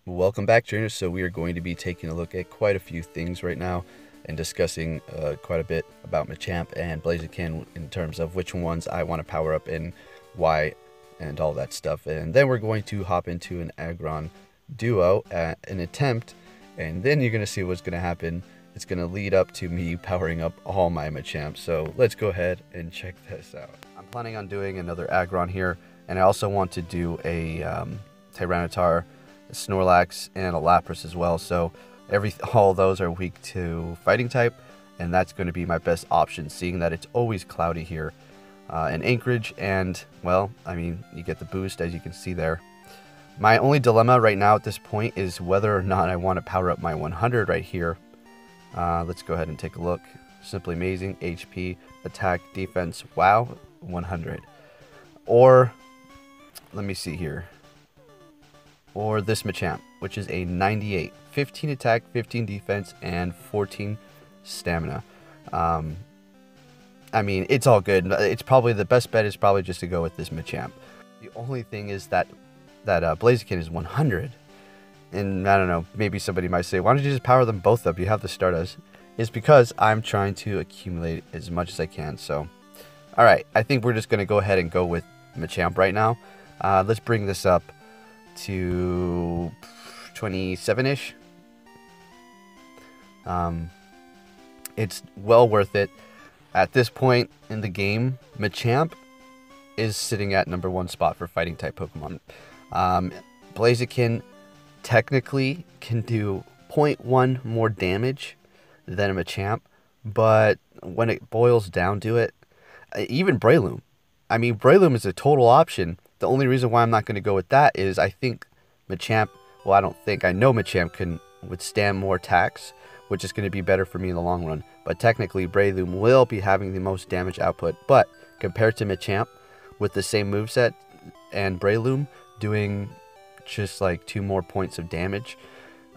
Welcome back, trainers. So we are going to be taking a look at quite a few things right now and discussing quite a bit about Machamp and Blaziken in terms of which ones I want to power up and why and all that stuff. And then we're going to hop into an Aggron duo at an attempt, and then you're going to see what's going to happen. It's going to lead up to me powering up all my Machamps. So let's go ahead and check this out. I'm planning on doing another Aggron here, and I also want to do a Tyranitar, a Snorlax, and a Lapras as well. So all those are weak to fighting type, and that's going to be my best option, seeing that it's always cloudy here in Anchorage. And well, I mean, you get the boost as you can see there. My only dilemma right now at this point is whether or not I want to power up my 100 right here. Let's go ahead and take a look. Simply amazing. HP, attack, defense. Wow, 100. Or let me see here. Or this Machamp, which is a 98. 15 attack, 15 defense, and 14 stamina. I mean, it's all good. It's probably the best bet is probably just to go with this Machamp. The only thing is that Blaziken is 100. And I don't know, maybe somebody might say, why don't you just power them both up? You have the Stardust. It's because I'm trying to accumulate as much as I can. So, all right, I think we're just going to go ahead and go with Machamp right now. Let's bring this up to 27-ish. It's well worth it. At this point in the game, Machamp is sitting at #1 spot for fighting type Pokemon. Blaziken technically can do 0.1 more damage than a Machamp, but when it boils down to it, even Breloom. I mean, Breloom is a total option. The only reason why I'm not going to go with that is I think Machamp, well, I don't think, I know Machamp can withstand more attacks, which is going to be better for me in the long run. But technically, Breloom will be having the most damage output. But compared to Machamp, with the same moveset and Breloom doing just like 2 more points of damage,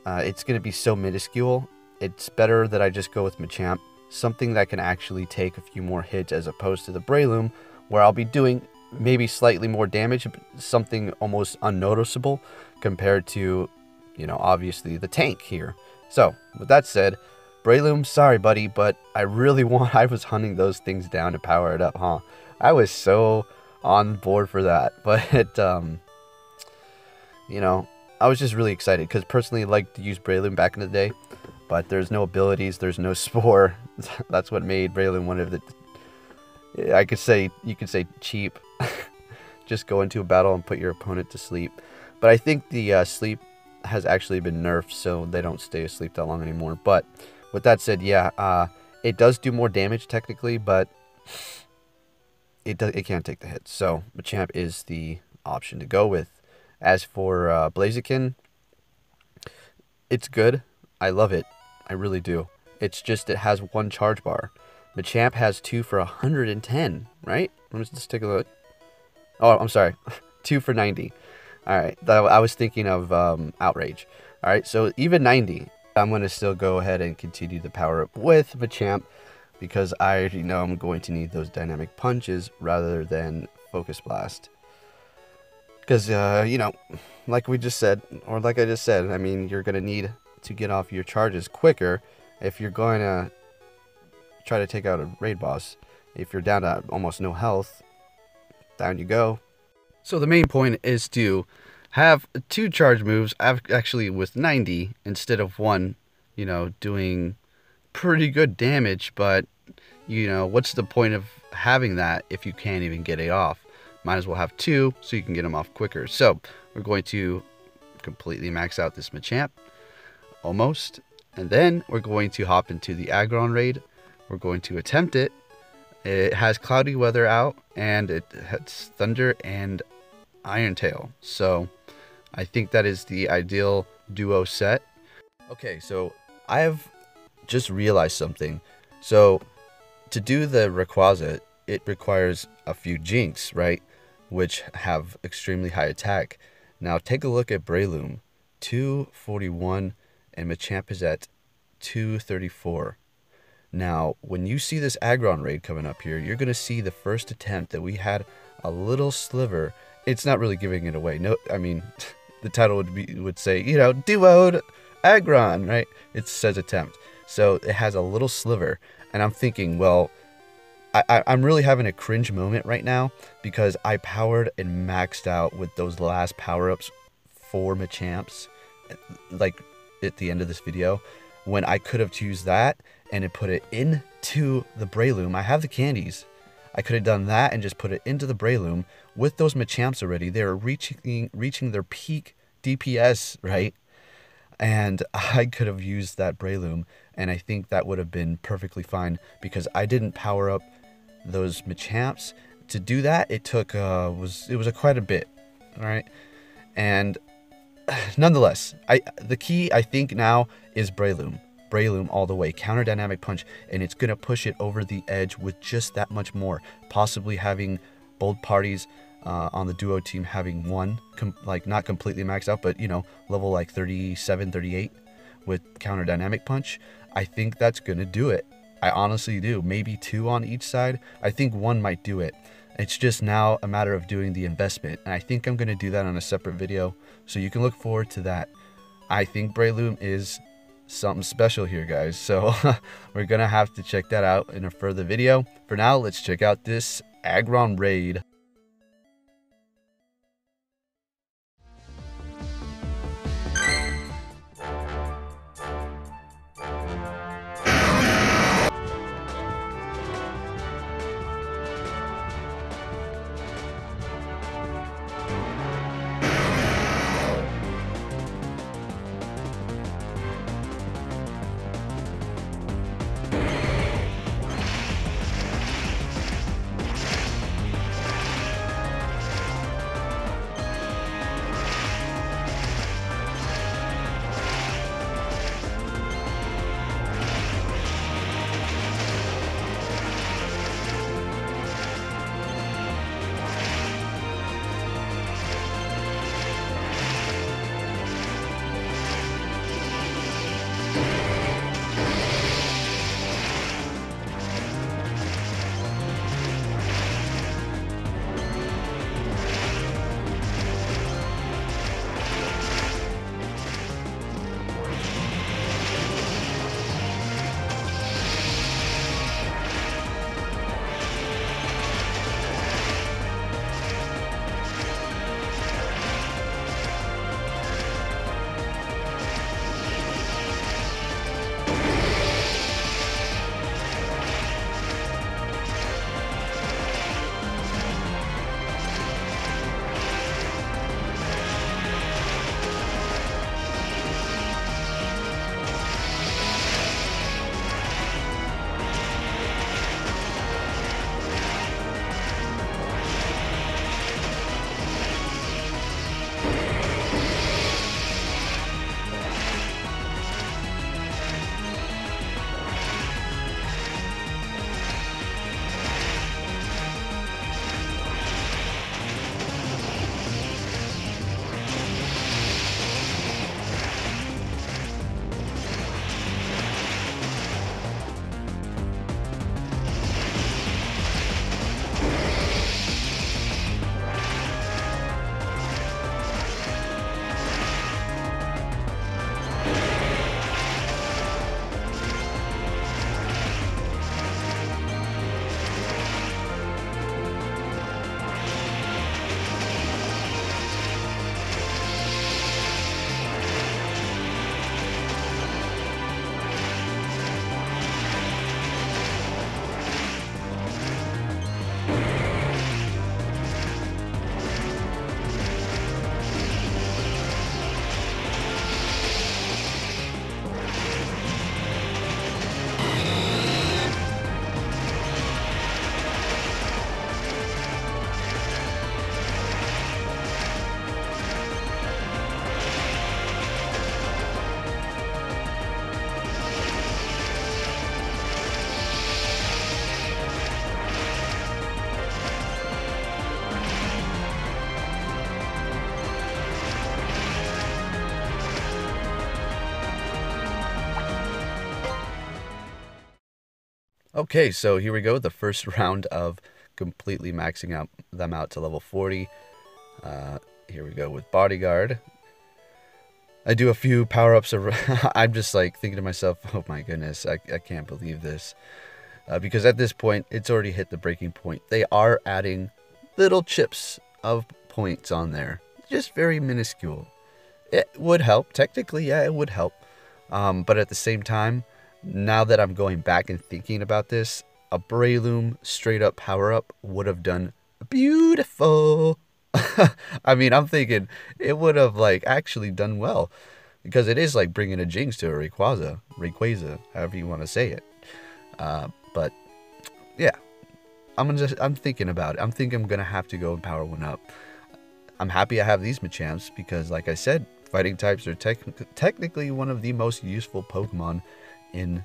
it's going to be so minuscule. It's better that I just go with Machamp, something that can actually take a few more hits as opposed to the Breloom, where I'll be doing maybe slightly more damage, something almost unnoticeable compared to, you know, obviously the tank here. So with that said, Breloom, sorry buddy, but I was hunting those things down to power it up, huh? I was so on board for that, but you know, I was just really excited because personally I liked to use Breloom back in the day, but there's no abilities, there's no Spore. That's what made Breloom one of the, you could say cheap. Just go into a battle and put your opponent to sleep. But I think the sleep has actually been nerfed, so they don't stay asleep that long anymore. But with that said, yeah, it does do more damage technically, but it can't take the hits. So Machamp is the option to go with. As for Blaziken, it's good. I love it. I really do. It's just it has 1 charge bar. Machamp has 2 for 110, right? Let me just take a look. Oh, I'm sorry. 2 for 90. All right. I was thinking of Outrage. All right. So even 90, I'm going to still go ahead and continue the power up with Machamp because I already know I'm going to need those dynamic punches rather than Focus Blast. Because, you know, like we just said, or like I just said, I mean, you're going to need to get off your charges quicker if you're going to try to take out a raid boss. If you're down to almost no health, down you go. So the main point is to have 2 charge moves, actually with 90 instead of 1, you know, doing pretty good damage. But, you know, what's the point of having that if you can't even get it off? Might as well have 2 so you can get them off quicker. So we're going to completely max out this Machamp, almost. And then we're going to hop into the Aggron raid. We're going to attempt it. It has cloudy weather out, and it has thunder and Iron Tail. So I think that is the ideal duo set. Okay, so I have just realized something. So to do the Rayquaza, it requires a few Jinx, right? Which have extremely high attack. Now take a look at Breloom, 241, and Machamp is at 234. Now, when you see this Aggron raid coming up here, you're going to see the first attempt that we had a little sliver. It's not really giving it away. No, I mean, the title would say, you know, duoed Aggron, right? It says attempt. So it has a little sliver. And I'm thinking, well, I'm really having a cringe moment right now because I powered and maxed out with those last power-ups for Machamps, like at the end of this video, when I could have used that and put it into the Breloom. I have the candies. I could have done that and just put it into the Breloom with those Machamps already. They're reaching their peak DPS, right? And I could have used that Breloom, and I think that would have been perfectly fine because I didn't power up those Machamps. To do that, it took was quite a bit, all right? And nonetheless, the key I think now is Breloom all the way, counter dynamic punch, and it's gonna push it over the edge with just that much more, possibly having both parties on the duo team having one like not completely maxed out, but you know, level like 37, 38 with counter dynamic punch. I think that's gonna do it. I honestly do. Maybe 2 on each side. I think 1 might do it. It's just now a matter of doing the investment, and I think I'm going to do that on a separate video, so you can look forward to that. I think Breloom is something special here, guys, so we're going to have to check that out in a further video. For now, let's check out this Aggron raid. Okay, so here we go, the first round of completely maxing out them out to level 40. Here we go with Bodyguard. I do a few power-ups. I'm just like thinking to myself, oh my goodness, I can't believe this. Because at this point, it's already hit the breaking point. They are adding little chips of points on there. Just very minuscule. It would help. Technically, yeah, it would help. But at the same time, now that I'm going back and thinking about this, a Breloom straight up power up would have done beautiful. I mean, I'm thinking it would have like actually done well, because it is like bringing a Jinx to a Rayquaza, however you want to say it. But yeah, I'm thinking about it. I'm thinking I'm gonna have to go and power one up. I'm happy I have these Machamps because, like I said, fighting types are technically one of the most useful Pokemon in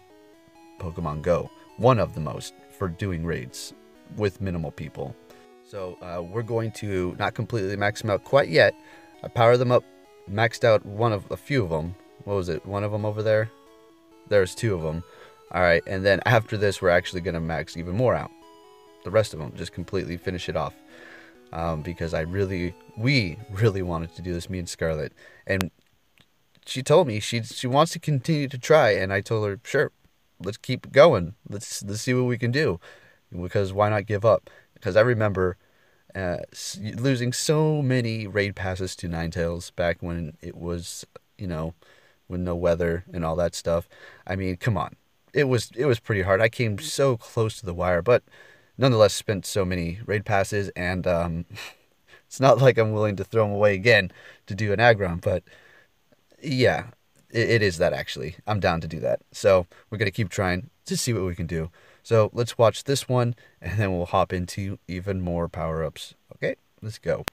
Pokemon Go. One of the most for doing raids with minimal people. So we're going to not completely max them out quite yet. I power them up, maxed out a few of them. What was it? One of them over there? There's two of them. All right, and then after this, we're actually going to max even more out. The rest of them, just completely finish it off. Because we really wanted to do this, me and Scarlett. And she told me she wants to continue to try, and I told her, sure, let's keep going. Let's see what we can do. Because why not give up? Because I remember losing so many raid passes to Ninetales back when it was, you know, with no weather and all that stuff. I mean, come on. It was pretty hard. I came so close to the wire, but nonetheless spent so many raid passes, and it's not like I'm willing to throw them away again to do an Aggron, but yeah, it is that actually. I'm down to do that. So we're going to keep trying to see what we can do. So let's watch this one, and then we'll hop into even more power-ups. Okay, let's go.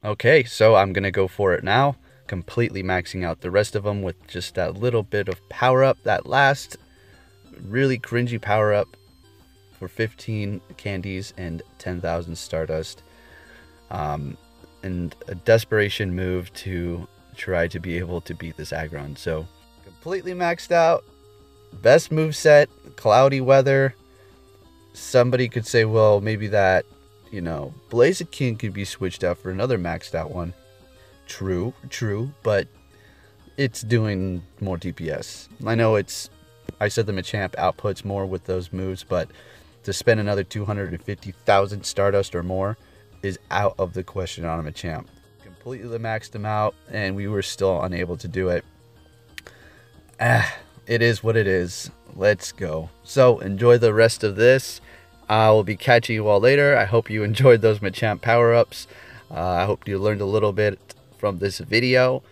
Okay, so I'm going to go for it now, completely maxing out the rest of them with just that little bit of power-up, that last really cringy power-up for 15 candies and 10,000 Stardust. And a desperation move to try to be able to beat this Aggron. So, completely maxed out, best move set, cloudy weather. Somebody could say, well, maybe that, you know, Blaziken could be switched out for another maxed out one. True, but it's doing more DPS. I know I said the Machamp outputs more with those moves, but to spend another 250,000 Stardust or more is out of the question on a Machamp. completely maxed them out, and we were still unable to do it. It is what it is. Let's go. So enjoy the rest of this. I will be catching you all later. I hope you enjoyed those Machamp power-ups. I hope you learned a little bit from this video.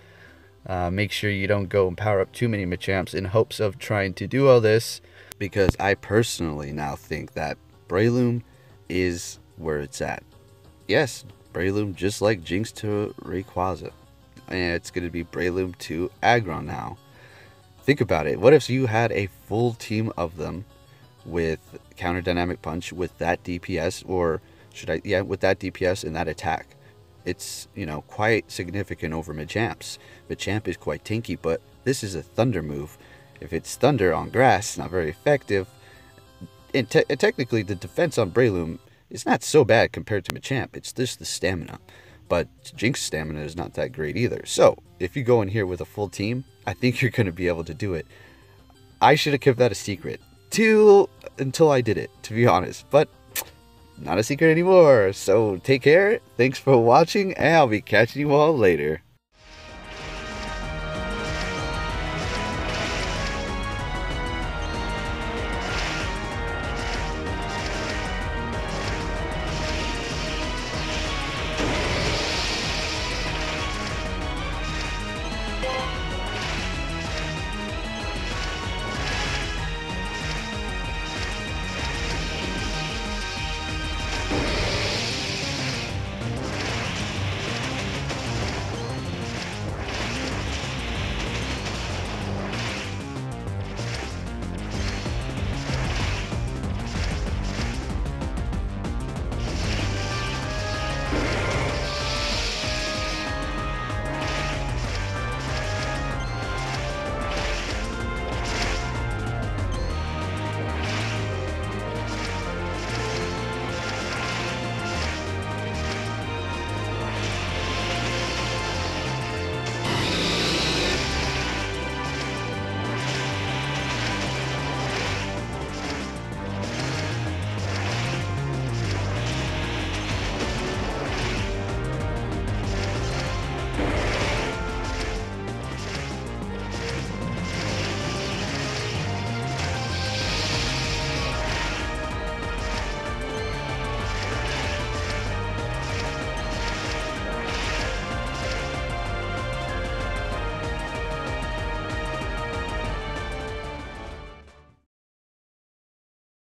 Make sure you don't go and power up too many Machamps in hopes of trying to do all this, because I personally now think that Breloom is where it's at. Yes, Breloom just like Jinx to Rayquaza. And it's going to be Breloom to Aggron now. Think about it. What if you had a full team of them with Counter Dynamic Punch with that DPS, or with that DPS and that attack? It's, you know, quite significant over Machamps. Machamp is quite tanky, but this is a Thunder move. If it's Thunder on grass, it's not very effective. And technically, the defense on Breloom is not so bad compared to Machamp. It's just the stamina. But Jinx's stamina is not that great either. So, if you go in here with a full team, I think you're going to be able to do it. I should have kept that a secret until I did it, to be honest. But not a secret anymore. So take care. Thanks for watching, and I'll be catching you all later.